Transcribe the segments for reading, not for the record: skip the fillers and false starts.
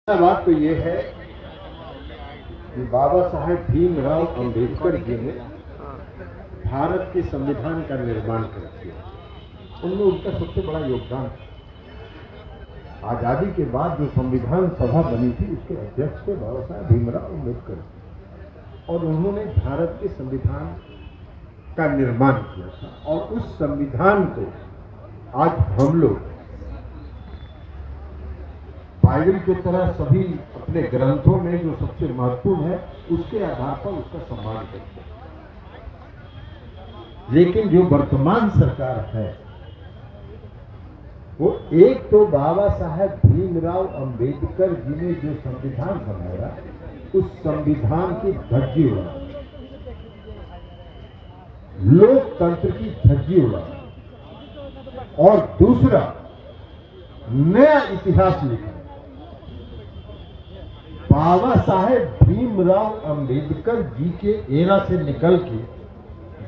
बात तो ये है कि बाबा साहेब भीमराव अंबेडकर जी ने भारत के संविधान का निर्माण कर दिया। उनमें उनका सबसे बड़ा योगदान था। आजादी के बाद जो संविधान सभा बनी थी उसके अध्यक्ष थे बाबा साहेब भीमराव अंबेडकर और उन्होंने भारत के संविधान का निर्माण किया था। और उस संविधान को आज हम लोग बाइबल की तरह सभी अपने ग्रंथों में जो सबसे महत्वपूर्ण है उसके आधार पर उसका सम्मान करते हैं। लेकिन जो वर्तमान सरकार है वो एक तो बाबा साहेब भीमराव अंबेडकर जी ने जो संविधान बनाया उस संविधान की धज्जी उड़ा, लोकतंत्र की धज्जी उड़ा और दूसरा नया इतिहास लिखा। बाबा साहेब भीमराव अंबेडकर जी के एरा से निकल के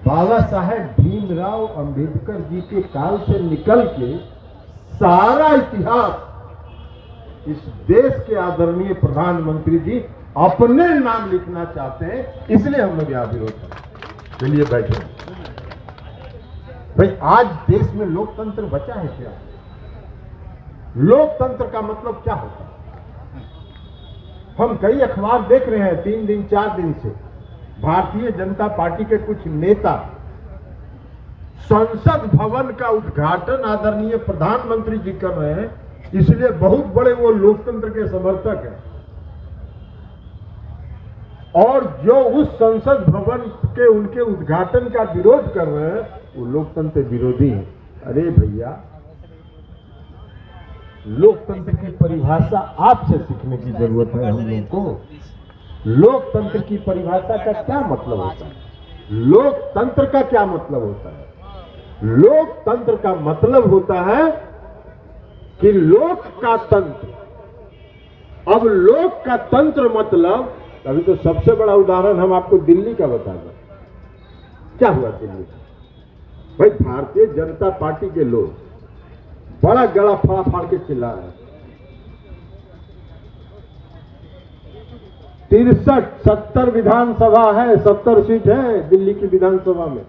बाबा साहेब भीमराव अंबेडकर जी के काल से निकल के सारा इतिहास इस देश के आदरणीय प्रधानमंत्री जी अपने नाम लिखना चाहते हैं, इसलिए हम लोग यहां विरोध करें। चलिए बैठे। भाई आज देश में लोकतंत्र बचा है क्या? लोकतंत्र का मतलब क्या होता है? हम कई अखबार देख रहे हैं 3 दिन 4 दिन से भारतीय जनता पार्टी के कुछ नेता संसद भवन का उद्घाटन आदरणीय प्रधानमंत्री जी कर रहे हैं, इसलिए बहुत बड़े वो लोकतंत्र के समर्थक हैं। और जो उस संसद भवन के उनके उद्घाटन का विरोध कर रहे हैं वो लोकतंत्र विरोधी हैं। अरे भैया, लोकतंत्र की परिभाषा आपसे सीखने की जरूरत है हम लोगों को। लोकतंत्र की परिभाषा का क्या मतलब होता है? लोकतंत्र का क्या मतलब होता है? लोकतंत्र का मतलब होता है कि लोक का तंत्र। अब लोक का तंत्र मतलब, अभी तो सबसे बड़ा उदाहरण हम आपको दिल्ली का बता दें। क्या हुआ दिल्ली का? भाई भारतीय जनता पार्टी के लोग बड़ा गला फाड़ फाड़ के चिल्ला रहे हैं। 63-70 विधानसभा है, 70 सीट है दिल्ली की विधानसभा में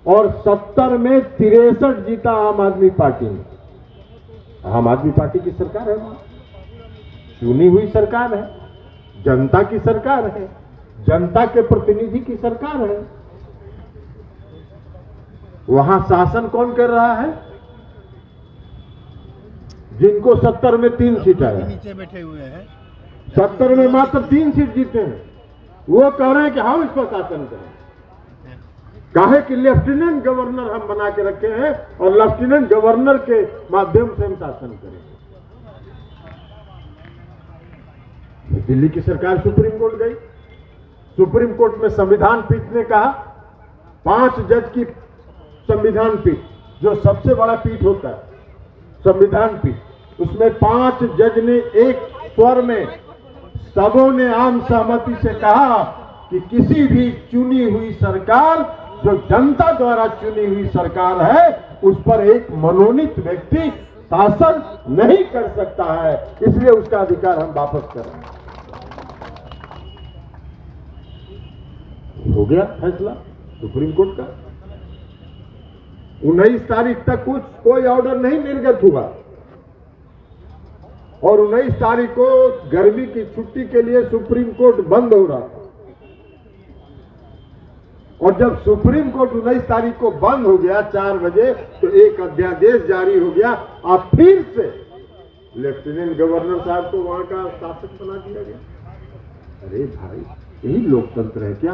और 70 में 63 जीता आम आदमी पार्टी ने। आम आदमी पार्टी की सरकार है, चुनी हुई सरकार है, जनता की सरकार है, जनता के प्रतिनिधि की सरकार है। वहां शासन कौन कर रहा है? जिनको 70 में 3 सीट आया, नीचे बैठे हुए हैं, 70 में मात्र 3 सीट जीते हैं, वो कह रहे हैं कि हम इस पर शासन करें। काहे कि लेफ्टिनेंट गवर्नर हम बना के रखे हैं और लेफ्टिनेंट गवर्नर के माध्यम से हम शासन करेंगे। दिल्ली की सरकार सुप्रीम कोर्ट गई। सुप्रीम कोर्ट में संविधान पीठ ने कहा, 5 जज की संविधान पीठ, जो सबसे बड़ा पीठ होता है संविधान पीठ, उसमें 5 जज ने एक स्वर में सबों ने आम सहमति से कहा कि किसी भी चुनी हुई सरकार, जो जनता द्वारा चुनी हुई सरकार है, उस पर एक मनोनीत व्यक्ति शासन नहीं कर सकता है, इसलिए उसका अधिकार हम वापस कर रहे हैं। हो गया फैसला सुप्रीम कोर्ट का। 19 तारीख तक कोई ऑर्डर नहीं निर्गत हुआ और 19 तारीख को गर्मी की छुट्टी के लिए सुप्रीम कोर्ट बंद हो रहा था। और जब सुप्रीम कोर्ट 19 तारीख को बंद हो गया 4 बजे, तो एक अध्यादेश जारी हो गया। अब फिर से लेफ्टिनेंट गवर्नर साहब को वहां का शासक बना दिया गया। अरे भाई, यही लोकतंत्र है क्या?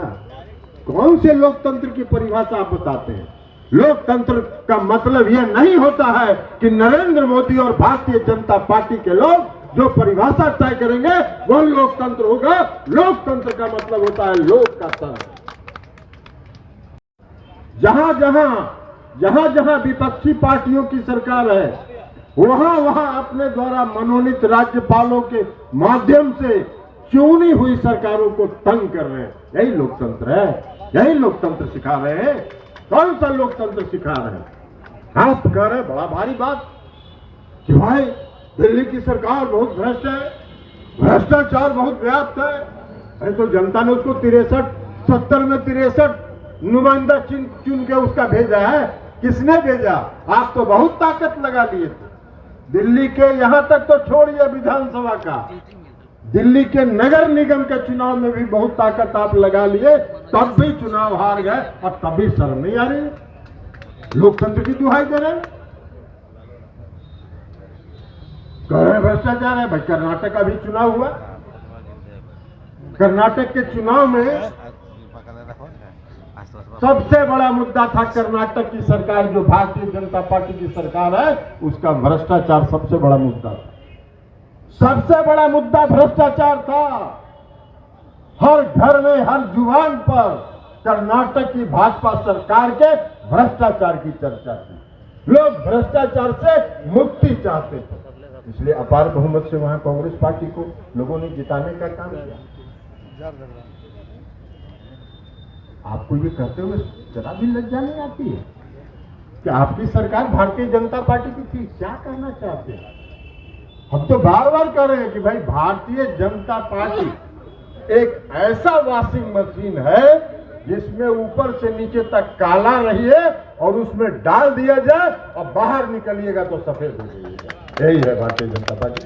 कौन से लोकतंत्र की परिभाषा आप बताते हैं? लोकतंत्र का मतलब यह नहीं होता है कि नरेंद्र मोदी और भारतीय जनता पार्टी के लोग जो परिभाषा तय करेंगे वह लोकतंत्र होगा। लोकतंत्र का मतलब होता है लोक का तंत्र। जहां जहां विपक्षी पार्टियों की सरकार है, वहां अपने द्वारा मनोनीत राज्यपालों के माध्यम से चुनी हुई सरकारों को तंग कर रहे हैं। यही लोकतंत्र है, यही लोकतंत्र सिखा रहे हैं। कौन सा लोकतंत्र सिखा रहे हैं? आप कह रहे हैं बड़ा भारी बात कि भाई दिल्ली की सरकार बहुत भ्रष्ट है, भ्रष्टाचार बहुत व्याप्त है। अरे तो जनता ने उसको 63-70 में 63 नुमाइंदा चुन के उसका भेजा है। किसने भेजा? आप तो बहुत ताकत लगा लिए थे। दिल्ली के यहां तक तो छोड़िए विधानसभा का, दिल्ली के नगर निगम के चुनाव में भी बहुत ताकत आप लगा लिए, तब भी चुनाव हार गए और तब भी शर्म नहीं आ रही है। लोकतंत्र की दुहाई दे रहे हैं, कह रहे हैं भ्रष्टाचार है। भाई कर्नाटक का भी चुनाव हुआ, कर्नाटक के चुनाव में सबसे बड़ा मुद्दा था कर्नाटक की सरकार, जो भारतीय जनता पार्टी की सरकार है, उसका भ्रष्टाचार सबसे बड़ा मुद्दा था। सबसे बड़ा मुद्दा भ्रष्टाचार था। हर घर में, हर जुबान पर कर्नाटक की भाजपा सरकार के भ्रष्टाचार की चर्चा थी। लोग भ्रष्टाचार से मुक्ति चाहते थे, इसलिए अपार बहुमत से वहां कांग्रेस पार्टी को लोगों ने जिताने का काम किया। आपको ये कहते हुए जरा भी लज्जा नहीं आती है कि आपकी सरकार भारतीय जनता पार्टी की थी? क्या कहना चाहते हैं? हम तो बार बार कह रहे हैं कि भाई भारतीय जनता पार्टी एक ऐसा वॉशिंग मशीन है जिसमें ऊपर से नीचे तक काला रहिए और उसमें डाल दिया जाए और बाहर निकलिएगा तो सफेद हो जाइएगा। यही है भारतीय जनता पार्टी।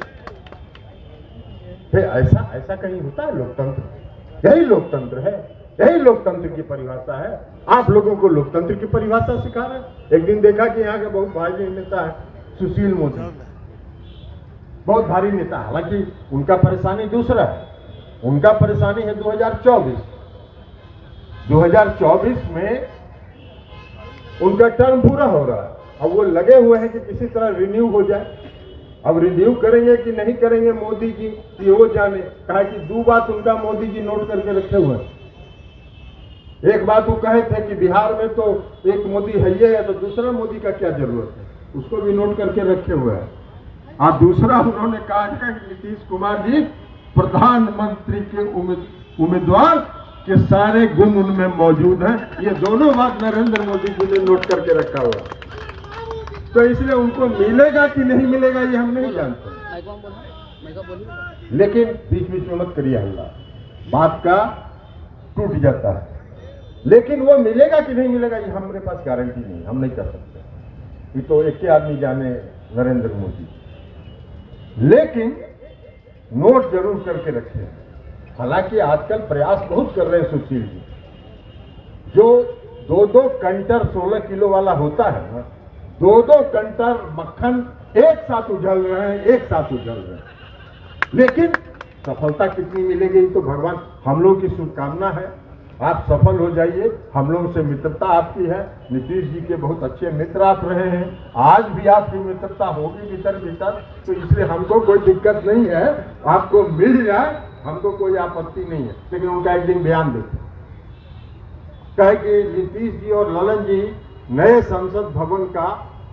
फिर ऐसा कहीं होता है लोकतंत्र? यही लोकतंत्र है, यही लोकतंत्र की परिभाषा है। आप लोगों को लोकतंत्र की परिभाषा सिखा रहे हैं। एक दिन देखा कि यहाँ के बहुत भारी नेता है सुशील मोदी, बहुत भारी नेता। हालांकि उनका परेशानी दूसरा है, उनका परेशानी है 2024 में उनका टर्म पूरा हो रहा है। अब वो लगे हुए हैं कि किसी तरह रिन्यू हो जाए। अब रिन्यू करेंगे कि नहीं करेंगे मोदी जी, ये वो जाने। कहा कि 2 बात उनका मोदी जी नोट करके रखे हुए हैं। एक बात वो कहे थे कि बिहार में तो एक मोदी है ही है, तो दूसरा मोदी का क्या जरूरत है, उसको भी नोट करके रखे हुए हैं। और दूसरा उन्होंने कहा कि नीतीश कुमार जी प्रधानमंत्री के उम्मीदवार के सारे गुण उनमें मौजूद हैं। ये दोनों बात नरेंद्र मोदी जी ने नोट करके रखा हुआ, तो इसलिए उनको मिलेगा कि नहीं मिलेगा ये हम नहीं जानते। लेकिन बीच बीच में मत करिए हल्ला, बात का टूट जाता है। लेकिन वो मिलेगा कि नहीं मिलेगा ये हमारे पास गारंटी नहीं, हम नहीं कर सकते। ये तो एक ही आदमी जाने, नरेंद्र मोदी। लेकिन नोट जरूर करके रखे। हालांकि आजकल प्रयास बहुत कर रहे हैं सुशील जी, जो 2-2 कंटर 16 किलो वाला होता है ना, 2-2 कंटर मक्खन एक साथ उछल रहे हैं, एक साथ उछल रहे हैं। लेकिन सफलता कितनी मिलेगी ये तो भगवान, हम लोग की शुभकामना है। आप सफल हो जाइए, हम लोगों से मित्रता आपकी है। नीतीश जी के बहुत अच्छे मित्र आप रहे हैं, आज भी आपकी मित्रता होगी भीतर भीतर, तो इसलिए हमको कोई दिक्कत नहीं है। आपको मिल जाए, हमको कोई आपत्ति नहीं है। लेकिन उनका एक दिन बयान देते कहे कि नीतीश जी और ललन जी नए संसद भवन का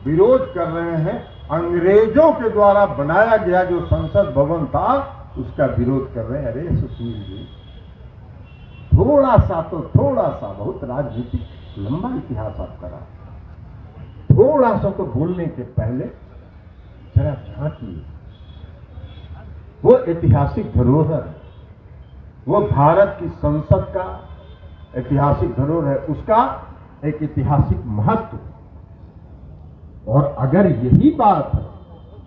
विरोध कर रहे हैं। अंग्रेजों के द्वारा बनाया गया जो संसद भवन था उसका विरोध कर रहे हैं। अरे सुशील जी, थोड़ा सा बहुत राजनीतिक लंबा इतिहास आपका रहा, थोड़ा सा तो बोलने के पहले जरा झांकिए। वो ऐतिहासिक धरोहर, वो भारत की संसद का ऐतिहासिक धरोहर है, उसका एक ऐतिहासिक महत्व। और अगर यही बात है,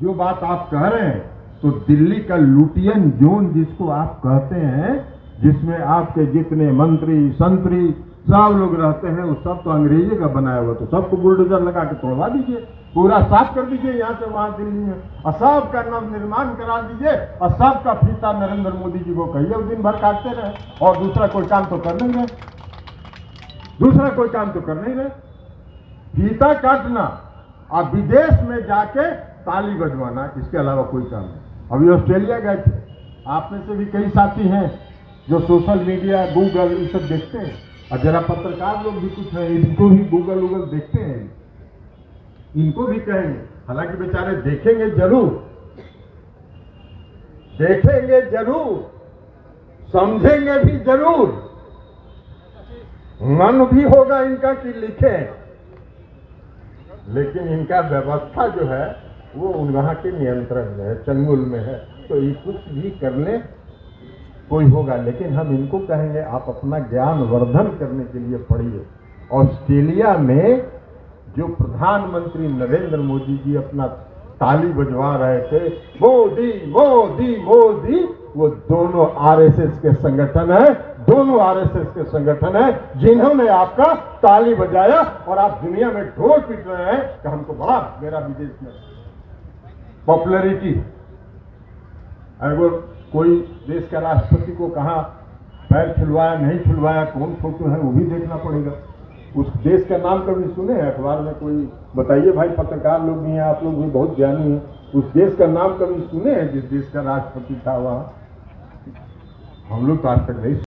जो बात आप कह रहे हैं, तो दिल्ली का लुटियन जोन जिसको आप कहते हैं, जिसमें आपके जितने मंत्री संतरी सब लोग रहते हैं, वो सब तो अंग्रेजी का बनाया हुआ, तो सबको बुलडोजर लगा के तोड़वा दीजिए, पूरा साफ कर दीजिए यहाँ से वहां दिल्ली में, और सबका नव निर्माण करा दीजिए, और सबका फीता नरेंद्र मोदी जी को कहिए दिन भर काटते रहे, और दूसरा कोई काम तो कर नहीं रहे, फीता काटना और विदेश में जाके ताली बजवाना, इसके अलावा कोई काम नहीं। अभी ऑस्ट्रेलिया गए थे, आप में से भी कई साथी हैं जो सोशल मीडिया, गूगल ये सब देखते हैं, और जरा पत्रकार लोग भी कुछ हैं, इनको भी गूगल देखते हैं, इनको भी कहेंगे। हालांकि बेचारे देखेंगे जरूर, समझेंगे भी जरूर, मन भी होगा इनका कि लिखें, लेकिन इनका व्यवस्था जो है वो वहां के नियंत्रण में है, चंगुल में है। तो ये कुछ भी कर ले कोई होगा, लेकिन हम इनको कहेंगे आप अपना ज्ञान वर्धन करने के लिए पढ़िए। ऑस्ट्रेलिया में जो प्रधानमंत्री नरेंद्र मोदी जी अपना ताली बजवा रहे थे, मोदी मोदी मोदी, वो दोनों आरएसएस के संगठन है, दोनों आरएसएस के संगठन है जिन्होंने आपका ताली बजाया, और आप दुनिया में ढोल पीट रहे हैं कि हमको बड़ा मेरा विदेश में पॉपुलैरिटी। अगर कोई देश का राष्ट्रपति को कहा पैर छुलवाया नहीं छुलवाया, कौन फोटो है वो भी देखना पड़ेगा। उस देश का नाम कभी सुने हैं अखबार में? कोई बताइए भाई, पत्रकार लोग भी हैं, आप लोग भी बहुत ज्ञानी हैं, उस देश का नाम कभी सुने हैं जिस देश का राष्ट्रपति था वहां? हम लोग तो आज तक नहीं